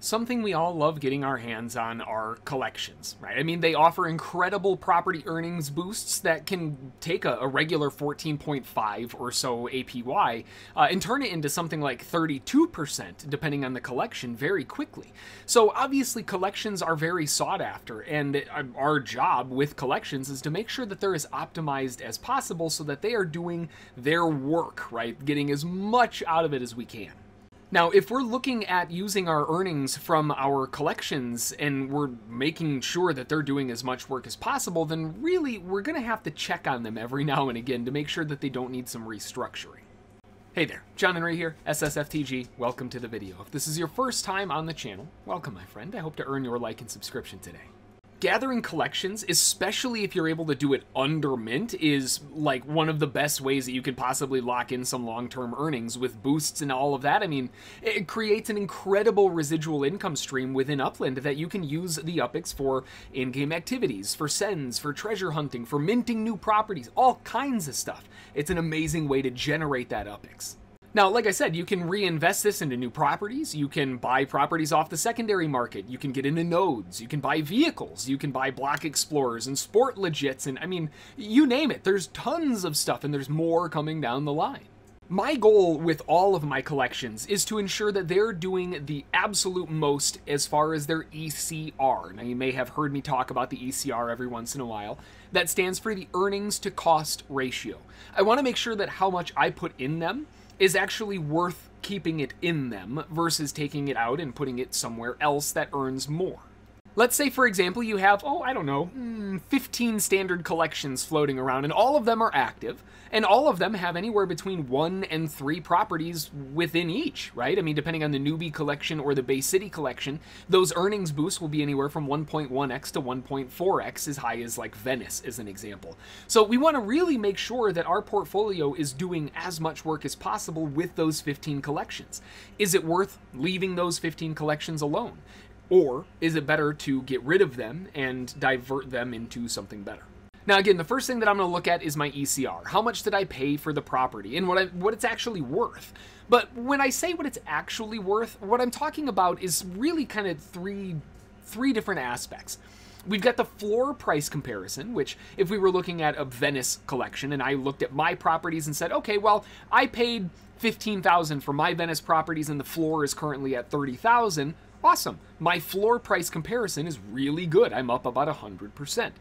Something we all love getting our hands on are collections, right? I mean, they offer incredible property earnings boosts that can take a regular 14.5 or so APY and turn it into something like 32%, depending on the collection, very quickly. So obviously collections are very sought after, and our job with collections is to make sure that they're as optimized as possible so that they are doing their work, right? Getting as much out of it as we can. Now, if we're looking at using our earnings from our collections and we're making sure that they're doing as much work as possible, then really we're going to have to check on them every now and again to make sure that they don't need some restructuring. Hey there, John and Ray here, SSFTG. Welcome to the video. If this is your first time on the channel, welcome my friend. I hope to earn your like and subscription today. Gathering collections, especially if you're able to do it under mint, is like one of the best ways that you could possibly lock in some long-term earnings with boosts and all of that. I mean, it creates an incredible residual income stream within Upland that you can use the UPIX for in-game activities, for sends, for treasure hunting, for minting new properties, all kinds of stuff. It's an amazing way to generate that UPIX. Now, like I said, you can reinvest this into new properties, you can buy properties off the secondary market, you can get into nodes, you can buy vehicles, you can buy block explorers and sport legits, and I mean, you name it. There's tons of stuff and there's more coming down the line. My goal with all of my collections is to ensure that they're doing the absolute most as far as their ECR. Now, you may have heard me talk about the ECR every once in a while. That stands for the earnings to cost ratio. I want to make sure that how much I put in them is actually worth keeping it in them versus taking it out and putting it somewhere else that earns more. Let's say, for example, you have, 15 standard collections floating around, and all of them are active, and all of them have anywhere between 1 and 3 properties within each, right? I mean, depending on the newbie collection or the Bay City collection, those earnings boosts will be anywhere from 1.1x to 1.4x, as high as like Venice, as an example. So we want to really make sure that our portfolio is doing as much work as possible with those 15 collections. Is it worth leaving those 15 collections alone? Or is it better to get rid of them and divert them into something better? Now, again, the first thing that I'm going to look at is my ECR. How much did I pay for the property and what it's actually worth? But when I say what it's actually worth, what I'm talking about is really kind of three different aspects. We've got the floor price comparison, which if we were looking at a Venice collection and I looked at my properties and said, okay, well, I paid $15,000 for my Venice properties and the floor is currently at $30,000. Awesome. My floor price comparison is really good. I'm up about 100%.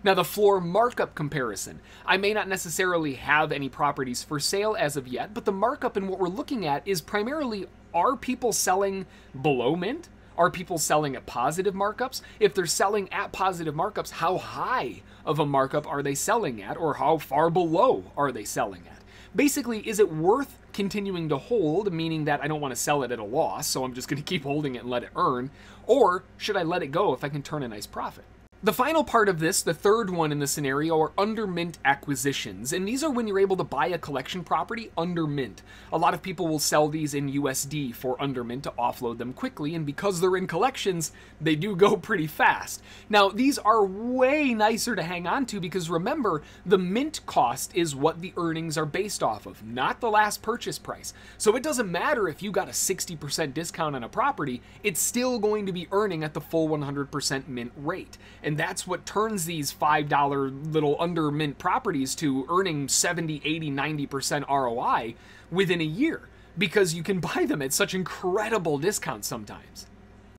Now, the floor markup comparison. I may not necessarily have any properties for sale as of yet, but the markup and what we're looking at is primarily, are people selling below mint? Are people selling at positive markups? If they're selling at positive markups, how high of a markup are they selling at, or how far below are they selling at? Basically, is it worth continuing to hold, meaning that I don't want to sell it at a loss, so I'm just going to keep holding it and let it earn, or should I let it go if I can turn a nice profit? The final part of this, the third one in the scenario, are under mint acquisitions, and these are when you're able to buy a collection property under mint. A lot of people will sell these in USD for under mint to offload them quickly, and because they're in collections, they do go pretty fast. Now, these are way nicer to hang on to because remember, the mint cost is what the earnings are based off of, not the last purchase price. So it doesn't matter if you got a 60% discount on a property, it's still going to be earning at the full 100% mint rate. And that's what turns these $5 little under mint properties to earning 70, 80, 90% ROI within a year because you can buy them at such incredible discounts sometimes.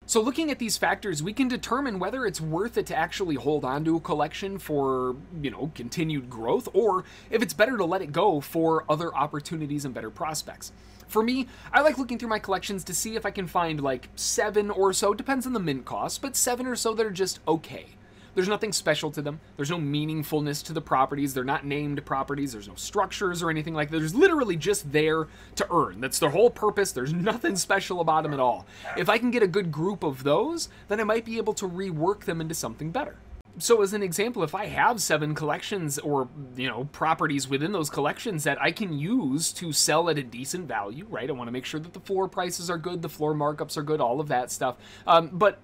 So looking at these factors, we can determine whether it's worth it to actually hold on to a collection for, continued growth, or if it's better to let it go for other opportunities and better prospects. For me, I like looking through my collections to see if I can find like 7 or so, depends on the mint cost, but 7 or so that are just okay. There's nothing special to them. There's no meaningfulness to the properties. They're not named properties. There's no structures or anything like that. There's literally just there to earn. That's their whole purpose. There's nothing special about them at all. If I can get a good group of those, then I might be able to rework them into something better. So as an example, if I have 7 collections or, properties within those collections that I can use to sell at a decent value, right? I want to make sure that the floor prices are good, the floor markups are good, all of that stuff. But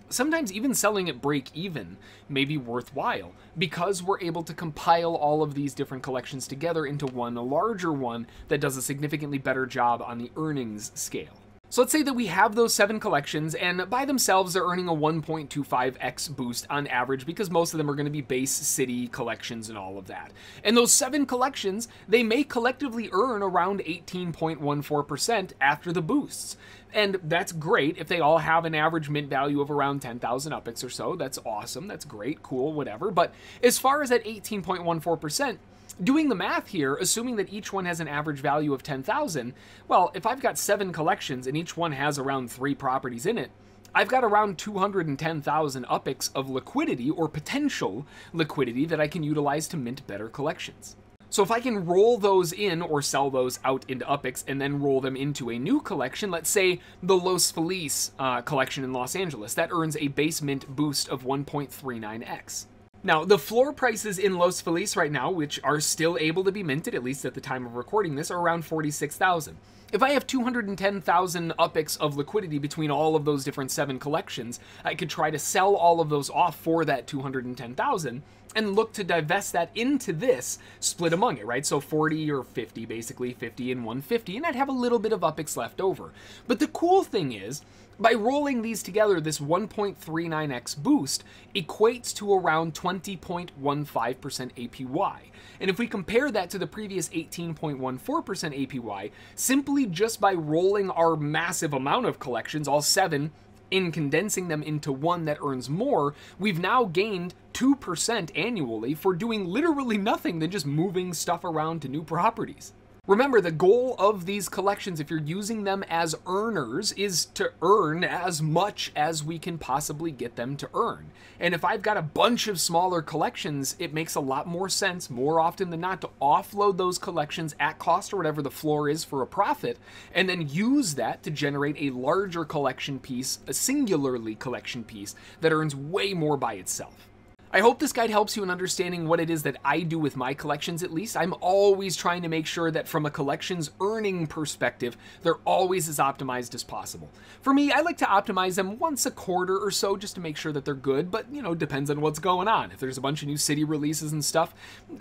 sometimes even selling at break even may be worthwhile because we're able to compile all of these different collections together into one larger one that does a significantly better job on the earnings scale. So let's say that we have those 7 collections, and by themselves they're earning a 1.25x boost on average, because most of them are going to be base city collections and all of that. And those 7 collections, they may collectively earn around 18.14% after the boosts. And that's great if they all have an average mint value of around 10,000 UPIX or so. That's awesome, that's great, cool, whatever. But as far as that 18.14%, doing the math here, assuming that each one has an average value of 10,000, well, if I've got 7 collections and each one has around 3 properties in it, I've got around 210,000 UPIX of liquidity, or potential liquidity, that I can utilize to mint better collections. So if I can roll those in or sell those out into UPIX and then roll them into a new collection, let's say the Los Feliz collection in Los Angeles, that earns a base mint boost of 1.39x. Now, the floor prices in Los Feliz right now, which are still able to be minted, at least at the time of recording this, are around 46,000. If I have 210,000 UPIX of liquidity between all of those different 7 collections, I could try to sell all of those off for that 210,000 and look to divest that into this, split among it, right? So 40 or 50, basically 50 and 150, and I'd have a little bit of UPIX left over. But the cool thing is, by rolling these together, this 1.39x boost equates to around 20.15% APY. And if we compare that to the previous 18.14% APY, simply just by rolling our massive amount of collections, all 7, in condensing them into one that earns more, we've now gained 2% annually for doing literally nothing than just moving stuff around to new properties. Remember, the goal of these collections, if you're using them as earners, is to earn as much as we can possibly get them to earn. And if I've got a bunch of smaller collections, it makes a lot more sense, more often than not, to offload those collections at cost, or whatever the floor is, for a profit, and then use that to generate a larger collection piece, a singularly collection piece, that earns way more by itself. I hope this guide helps you in understanding what it is that I do with my collections, at least. I'm always trying to make sure that from a collections earning perspective, they're always as optimized as possible. For me, I like to optimize them once a quarter or so just to make sure that they're good, but, you know, depends on what's going on. If there's a bunch of new city releases and stuff,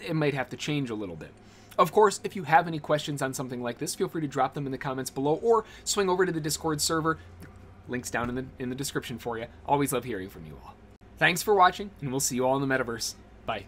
it might have to change a little bit. Of course, if you have any questions on something like this, feel free to drop them in the comments below, or swing over to the Discord server. Links down in the description for you. Always love hearing from you all. Thanks for watching, and we'll see you all in the metaverse. Bye.